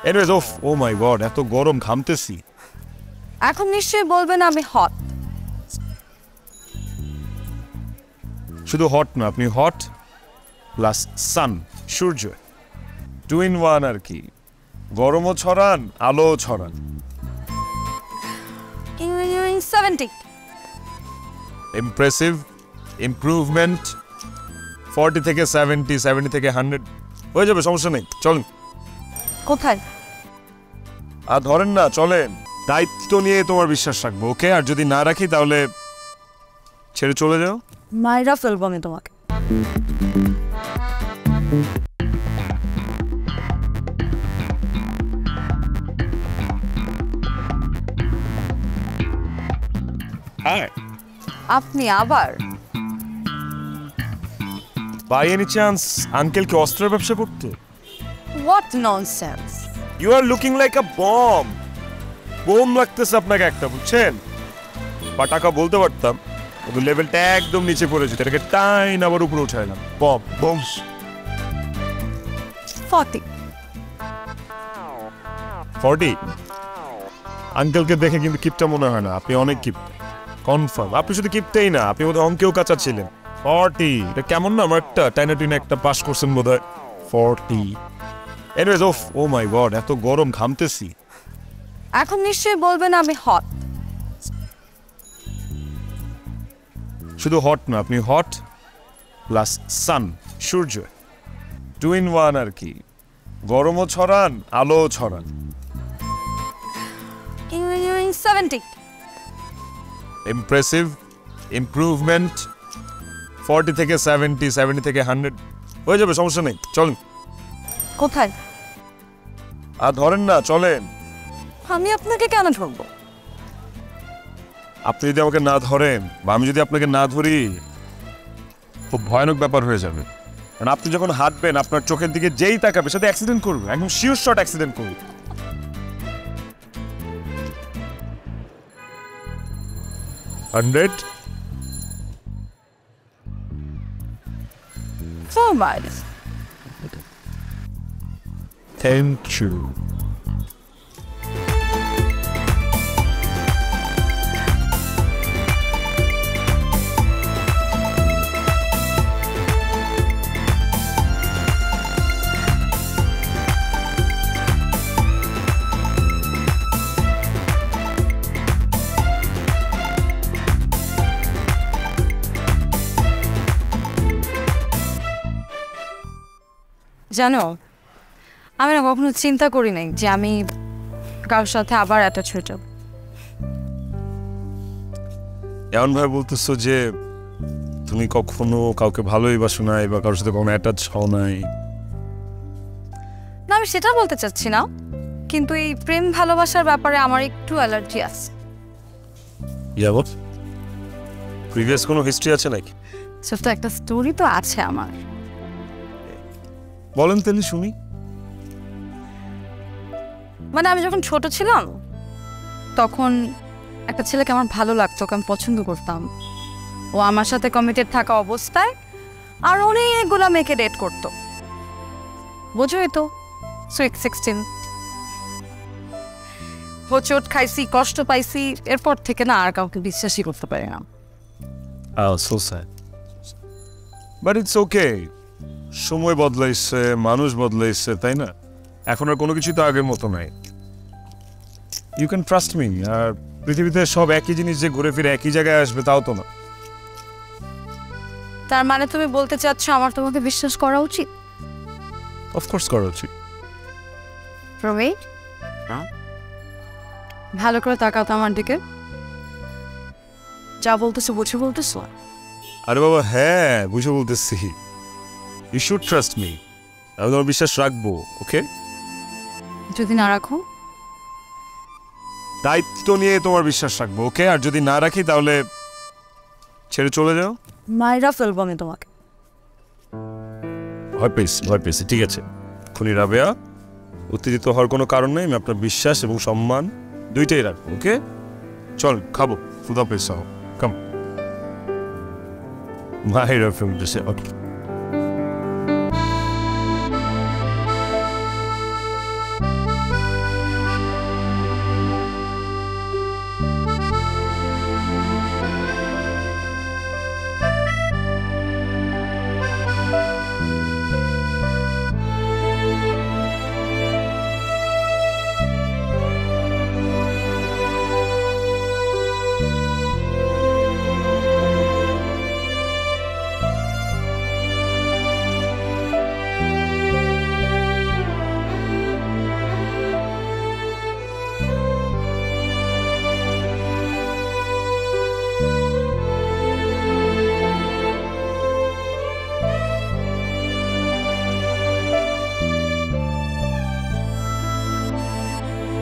Anyways ও মাই god, এত গরম, ঘামতেছি। এখন নিশ্চয়ই বলবেন আমি হট। শুধু হট না, আপনি হট প্লাস সান, সূর্য, 2 in 1 আর কি। গরমও ছড়ান, আলোও ছড়ান। 70 ইমপ্রেসিভ, ইমপ্রুভমেন্ট, 40 থেকে 70, 70 থেকে 100 হয়ে যাবে, সমস্যা নেই, চলুন। কোথায়? আর ধরেন না, চলেন। দায়িত্ব নিয়ে তোমার বিশ্বাস রাখবো, ওকে? আর যদি না রাখি তাহলে ছেড়ে চলে যাও। মাইরা ফেলবো আমি তোমাকে। হ্যাঁ, আপনি আবার? বাই এনি চান্স আঙ্কেল কি অস্ত্রের ব্যবসা করতে? What nonsense! You are looking like a bomb. Bomb লাগতেছে আপনাকে একটা, বুঝছেন? বা টাকা বলতে পারতাম, কিন্তু লেভেলটা একদম নিচে পড়েছে, এটাকে টাইন আবার উপরে উঠাইলাম। Bomb bomb. 40 আঙ্কেলকে দেখে কিন্তু কিপটা মনে হয় না, আপনি অনেক কিপটা, কনফার্ম। আপনি শুধু কিপটাই না, আপনি বোধহয় অঙ্কেও কাঁচা ছিলেন। 40 এটা কেমন না, আমার একটা টাইনা একটা পাস করছেন বোধহয়। 40 এনিওয়েজ ও মাই গড, এত গরম, ঘামতেছি। এখন নিশ্চয়ই বলবেন আমি হট। শুধু হট না, আপনি হট প্লাস সান, সূর্য, 2 in 1 আর কি। গরমও ছড়ান, আলোও ছড়ান। 70 ইমপ্রেসিভ, ইমপ্রুভমেন্ট, 40 থেকে 70, 70 থেকে 100 হয়ে যাবে, সমস্যা নেই, চলুন। কোথায়? আর ধরেন না, চলেন। আমি আপনাকে কেন ধরবো? আপনি যদি আমাকে না ধরেন বা আমি যদি আপনাকে না ধরি, খুব ভয়ানক ব্যাপার হয়ে যাবে। কারণ আপনি যখন হাঁটবেন, আপনার চোখের দিকে যেই তাকাবে সাথে অ্যাক্সিডেন্ট করবে, একদম শিওর শট অ্যাক্সিডেন্ট করবে। 100 4 miles. Thank you. জানো, আমি না কখনো চিন্তা করি নাই যে আমি কারোর সাথে আবার অ্যাটাচ হয়ে যাব। এমন ভাবে বলতেছো যে তুমি কখনো কাউকে ভালোই বাসো নাই বা কারোর সাথে কখনো অ্যাটাচ হও নাই। না, আমি সেটা বলতে চাচ্ছি না, কিন্তু এই প্রেম ভালোবাসার ব্যাপারে আমার একটু অ্যালার্জি আছে। ইয়াবত প্রিভিয়াস কোনো হিস্ট্রি আছে নাকি? সব তো একটা স্টোরি তো আছে আমার। বলেন তাহলে শুনি। মানে আমি যখন ছোট ছিলাম তখন একটা ছেলেকে আমার ভালো লাগতো, ওকে আমি পছন্দ করতাম। ও আমার সাথে কমিটেড থাকা অবস্থায় আর অনেকগুলা মেয়েকে ডেট করতো, বোঝোই তো, সুইট 16। হোঁচট খাইছি, কষ্ট পাইছি, এরপর থেকে না আর কাউকে বিশ্বাসই করতে পারি না। So sad, but it's okay. সময় বদলাইছে, মানুষ বদলাইছে, তাই না? এখন আর কোনো কিছু তো আগের মতো নাই। You can trust me. আর পৃথিবীতে সব একই জিনিস যে ঘুরে ফিরে একই জায়গায় আসবে তাও তো না। তার মানে তুমি বলতে চাচ্ছ আমার তোমাকে বিশ্বাস করা উচিত? অফকোর্স করা উচিত। প্রমিত, ভালো করে তাকাও তো আমার দিকে। যা বলতেছো বুঝে বলতেছো? আরে বাবা হ্যাঁ, বুঝে বলতেছি। You should trust me. আমি তোমার বিশ্বাস রাখবো, ওকে? যদি না রাখো? দায়িত্ব নিয়ে তোমার বিশ্বাস রাখবো, ওকে? আর যদি না রাখি তাহলে ছেড়ে চলে যাও। মাইরা ফেলবো আমি তোমাকে। ভয় পেয়েছি, ঠিক আছে। খুনি রাবেয়া, উত্তেজিত হওয়ার কোনো কারণ নেই। আমি আপনার বিশ্বাস এবং সম্মান দুইটাই রাখবো, ওকে? চল খাবো, খুদা পেয়েছ, কাম। মাহিরা ফেলতেছে, ওকে।